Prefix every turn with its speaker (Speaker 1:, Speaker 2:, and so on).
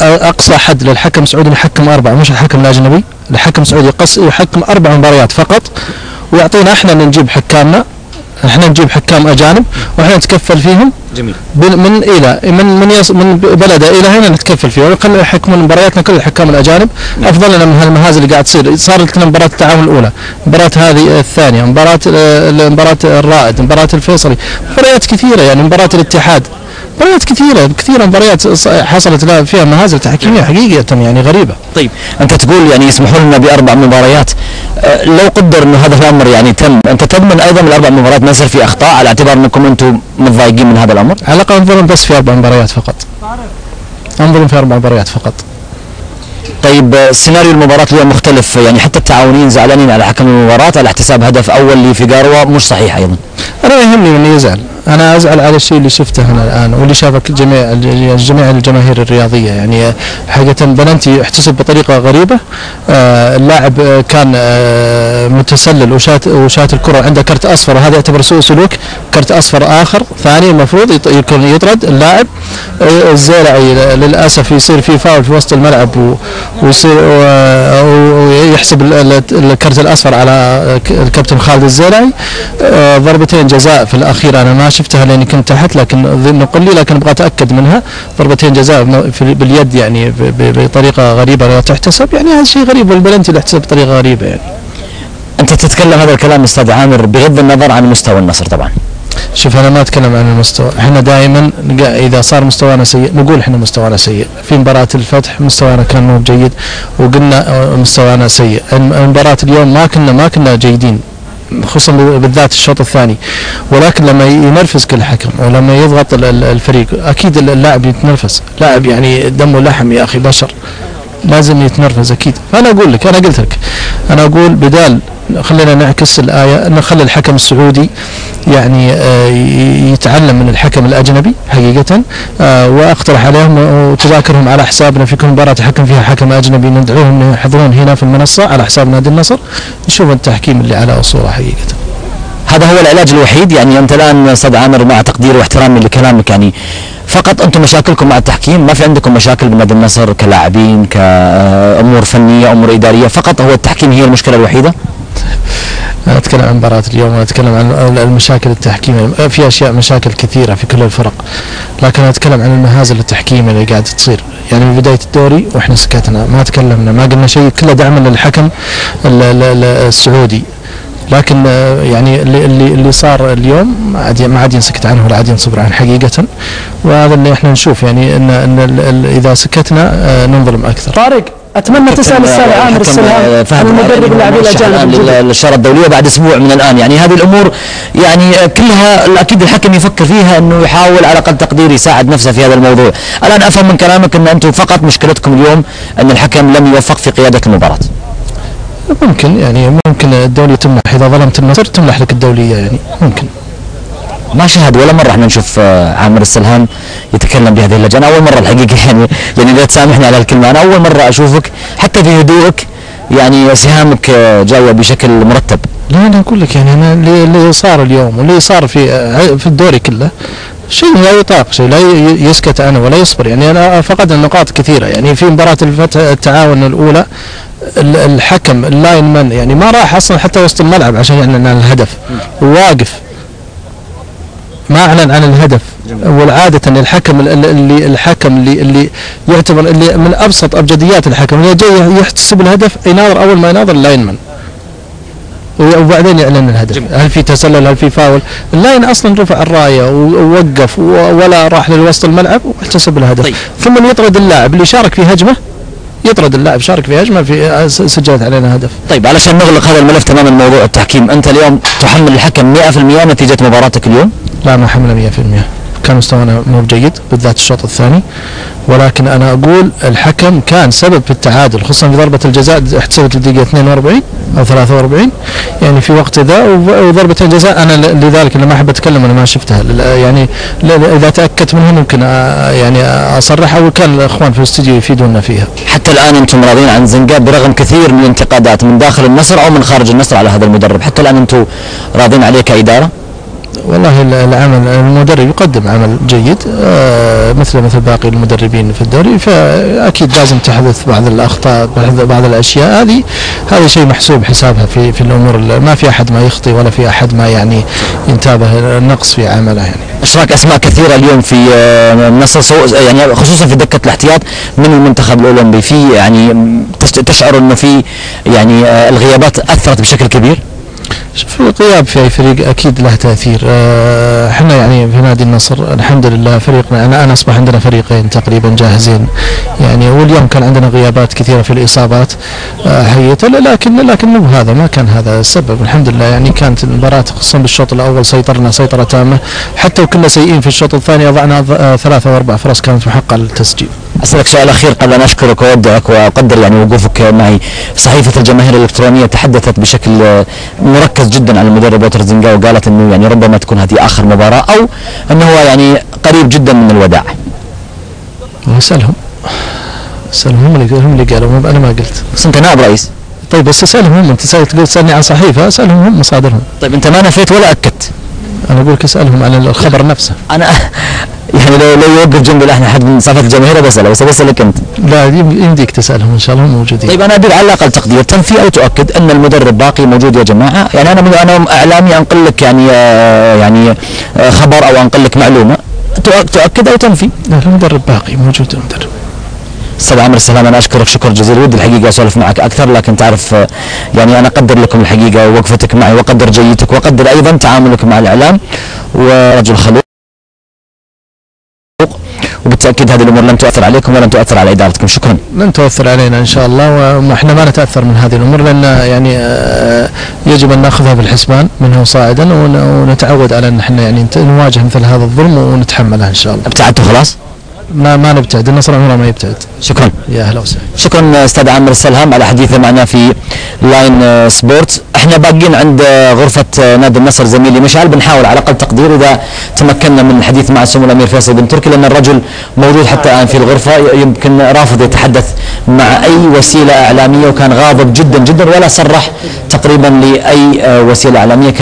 Speaker 1: اقصى حد للحكم السعودي يحكم 4، مش الحكم الاجنبي. الحكم السعودي يحكم 4 مباريات فقط، ويعطينا احنا نجيب حكامنا، احنا نجيب حكام اجانب واحنا نتكفل فيهم.
Speaker 2: جميل.
Speaker 1: من بلده الى هنا نتكفل فيه، ويخلوا يحكمون مبارياتنا كل الحكام الاجانب. افضل لنا من هالمهازل اللي قاعد تصير. صارت لنا مباراه التعاون الاولى، مباراه هذه الثانيه، مباراه الرائد، مباراه الفيصلي، مباريات كثيره يعني، مباراه الاتحاد، مباريات كثيره مباريات حصلت فيها مهازل تحكيميه حقيقه يعني غريبه.
Speaker 2: طيب انت تقول يعني يسمحوا لنا ب4 مباريات، لو قدر انه هذا الامر يعني تم، انت تضمن ايضا ال4 مباريات ما يصير في اخطاء على اعتبار انكم انتم متضايقين من هذا الامر؟
Speaker 1: على الاقل انظرون بس في 4 مباريات فقط. انظرون في 4 مباريات فقط.
Speaker 2: طيب سيناريو المباراة اليوم مختلف، يعني حتى التعاونيين زعلانين على حكم المباراة على احتساب هدف اول لفيجاروا مش صحيح ايضا.
Speaker 1: انا يهمني من يزعل، انا ازعل على الشيء اللي شفته هنا الان واللي شافه جميع الجماهير الرياضيه يعني. حقيقه بلنتي احتسب بطريقه غريبه. اللاعب كان متسلل وشات الكره، عنده كرت اصفر، وهذا يعتبر سوء سلوك. كرت اصفر اخر ثاني المفروض يكون يطرد اللاعب. الزيلعي للاسف يصير في فاول في وسط الملعب ويصير ويحسب الكرت الاصفر على الكابتن خالد الزيلعي. ضربتين جزاء في الاخير انا ما شفتها لاني كنت تحت، لكن نقل لي، لكن ابغى اتاكد منها. ضربتين جزاء باليد يعني بطريقه غريبه لا تحتسب، يعني هذا شيء غريب، والبلنتي اللي احتسب بطريقه غريبه يعني.
Speaker 2: انت تتكلم هذا الكلام استاذ عامر بغض النظر عن مستوى النصر طبعا.
Speaker 1: شوف انا ما اتكلم عن المستوى، احنا دائما اذا صار مستوانا سيء نقول احنا مستوانا سيء. في مباراة الفتح مستوانا كان مو جيد وقلنا مستوانا سيء. مباراة اليوم ما كنا جيدين، خصوصا بالذات الشوط الثاني، ولكن لما ينرفز كل حكم ولما يضغط الفريق اكيد اللاعب يتنرفز. لاعب يعني دمه لحم يا اخي، بشر، لازم يتنرفز اكيد. فانا اقول لك، انا قلت لك، انا اقول بدال خلينا نعكس الآية، نخلي الحكم السعودي يعني يتعلم من الحكم الأجنبي حقيقة. وأقترح عليهم وتذاكرهم على حسابنا في كل مباراة حكم فيها حكم أجنبي ندعوهم يحضرون هنا في المنصة على حساب نادي النصر، نشوف التحكيم اللي على أصوله حقيقة.
Speaker 2: هذا هو العلاج الوحيد يعني. أنت الآن أستاذ عامر مع تقديري واحترامي لكلامك يعني فقط أنتم مشاكلكم مع التحكيم، ما في عندكم مشاكل بنادي النصر كلاعبين كأمور فنية أمور إدارية، فقط هو التحكيم هي المشكلة الوحيدة؟
Speaker 1: أنا أتكلم عن مباراة اليوم، أنا أتكلم عن المشاكل التحكيمية. في أشياء مشاكل كثيرة في كل الفرق، لكن أنا أتكلم عن المهازل التحكيمية اللي قاعدة تصير يعني من بداية الدوري وإحنا سكتنا، ما تكلمنا، ما قلنا شيء، كله دعما للحكم السعودي. لكن يعني اللي صار اليوم ما عاد ينسكت عنه ولا عاد ينصبر عنه حقيقة، وهذا اللي احنا نشوف يعني ان اذا سكتنا ننظلم اكثر.
Speaker 3: طارق اتمنى تسال الاستاذ عامر السلام عن المدرب اللاعبين الاجانب
Speaker 2: للشاره الدوليه بعد اسبوع من الان، يعني هذه الامور يعني كلها اكيد الحكم يفكر فيها انه يحاول على قد تقدير يساعد نفسه في هذا الموضوع. الان افهم من كلامك ان انتم فقط مشكلتكم اليوم ان الحكم لم يوفق في قياده المباراه.
Speaker 1: ممكن الدوليه تمنح، اذا ظلمت النصر تمنح لك الدوليه يعني ممكن.
Speaker 2: ما شاهد ولا مره احنا نشوف عامر السلهام يتكلم بهذه اللهجه، انا اول مره الحقيقه يعني اذا تسامحني على الكلمه، انا اول مره اشوفك حتى في هدوءك يعني سهامك جايه بشكل مرتب.
Speaker 1: لا انا اقول لك يعني انا اللي صار اليوم واللي صار في الدوري كله شيء لا يطاق، شيء لا يسكت عنه ولا يصبر يعني. انا فقد النقاط كثيره يعني. في مباراه الفتح التعاون الاولى الحكم اللاين مان يعني ما راح اصلا حتى وسط الملعب عشان يعلن عن الهدف، وواقف ما اعلن عن الهدف. والعاده الحكم اللي يعتبر اللي من ابسط ابجديات الحكم اللي جاي يحتسب الهدف يناظر اول ما يناظر اللاينمان وبعدين يعلن الهدف. هل في تسلل هل في فاول؟ اللاين اصلا رفع الرايه ووقف ولا راح لوسط الملعب واحتسب الهدف.
Speaker 2: طيب.
Speaker 1: ثم يطرد اللاعب اللي شارك في هجمه، يطرد اللاعب شارك في هجمه في سجلت علينا هدف.
Speaker 2: طيب علشان نغلق هذا الملف تماما موضوع التحكيم، انت اليوم تحمل الحكم 100% نتيجه مباراتك اليوم؟
Speaker 1: لا ما حمله 100%، كان مستوانا مو جيد بالذات الشوط الثاني، ولكن انا اقول الحكم كان سبب في التعادل، خصوصا في ضربه الجزاء احتسبت في الدقيقه 42 او 43 يعني في وقت ذا، وضربه الجزاء انا لذلك لما احب اتكلم انا ما شفتها يعني اذا تاكدت منها ممكن يعني اصرح، او كان الاخوان في الاستديو يفيدونا فيها.
Speaker 2: حتى الان انتم راضين عن زنقاب برغم كثير من الانتقادات من داخل النصر او من خارج النصر على هذا المدرب، حتى الان انتم راضين عليه كاداره؟
Speaker 1: والله العمل المدرب يقدم عمل جيد مثل باقي المدربين في الدوري، فاكيد لازم تحدث بعض الاخطاء بعض الاشياء هذا شيء محسوب حسابها في الامور. ما في احد ما يخطي ولا في احد ما يعني ينتابه نقص في عمله يعني.
Speaker 2: اشراك اسماء كثيره اليوم في النصر يعني خصوصا في دكه الاحتياط من المنتخب الاولمبي، في يعني تشعر انه في يعني الغيابات اثرت بشكل كبير؟
Speaker 1: شوف الغياب في أي فريق أكيد له تأثير. احنا يعني في نادي النصر الحمد لله فريقنا أنا أصبح عندنا فريقين تقريبا جاهزين يعني، واليوم كان عندنا غيابات كثيرة في الإصابات حقيقة، لكن مو هذا ما كان هذا السبب. الحمد لله يعني كانت المباراة خصوصا بالشوط الأول سيطرنا سيطرة تامة، حتى وكنا سيئين في الشوط الثاني أضعنا 3 أو 4 فرص كانت محققة للتسجيل.
Speaker 2: أسألك سؤال أخير قبل أن أشكرك وأودعك وأقدر يعني وقوفك معي. صحيفة الجماهير الإلكترونية تحدثت بشكل مركز جدا عن المدرب ووتر زنقا، وقالت إنه يعني ربما تكون هذه آخر مباراة أو إنه هو يعني قريب جدا من الوداع.
Speaker 1: اسألهم هم اللي قالوا، أنا ما قلت.
Speaker 2: بس أنت نائب رئيس.
Speaker 1: طيب بس اسألهم هم، أنت تقول تسألني عن صحيفة، اسألهم هم مصادرهم.
Speaker 2: طيب أنت ما نفيت ولا أكدت.
Speaker 1: أنا أقول لك اسألهم عن الخبر نفسه.
Speaker 2: أنا يعني لو يوقف جنبي الحين حد من صحافة الجماهير بسأله، بس بسألك أنت.
Speaker 1: لا يمديك تسألهم إن شاء الله موجودين.
Speaker 2: طيب أنا أبي على الأقل تقدير تنفي أو تؤكد أن المدرب باقي موجود يا جماعة. يعني أنا إعلامي أنقل لك يعني خبر أو أنقل لك معلومة، تؤكد أو تنفي.
Speaker 1: لا المدرب باقي موجود المدرب.
Speaker 2: استاذ عامر السلام، انا اشكرك شكر جزيل. ودي الحقيقه اسولف معك اكثر، لكن تعرف يعني انا اقدر لكم الحقيقه وقفتك معي، واقدر جيتك، واقدر ايضا تعاملك مع الاعلام، ورجل خلوق، وبالتاكيد هذه الامور لن تؤثر عليكم ولن تؤثر على ادارتكم. شكرا.
Speaker 1: لن تؤثر علينا ان شاء الله، واحنا ما نتاثر من هذه الامور، لان يعني يجب ان ناخذها بالحسبان منه صاعدا، ونتعود على ان احنا يعني نواجه مثل هذا الظلم ونتحمله ان شاء الله.
Speaker 2: ابتعدتوا خلاص؟
Speaker 1: ما نبتعد، النصر عمره ما يبتعد.
Speaker 2: شكرا.
Speaker 1: يا اهلا وسهلا.
Speaker 2: شكرا استاذ عامر السلام على حديثه معنا في لاين سبورت. احنا باقيين عند غرفه نادي النصر زميلي مشعل، بنحاول على اقل تقدير اذا تمكنا من الحديث مع سمو الامير فيصل بن تركي، لان الرجل موجود حتى الان في الغرفه، يمكن رافض يتحدث مع اي وسيله اعلاميه، وكان غاضب جدا جدا ولا صرح تقريبا لاي وسيله اعلاميه.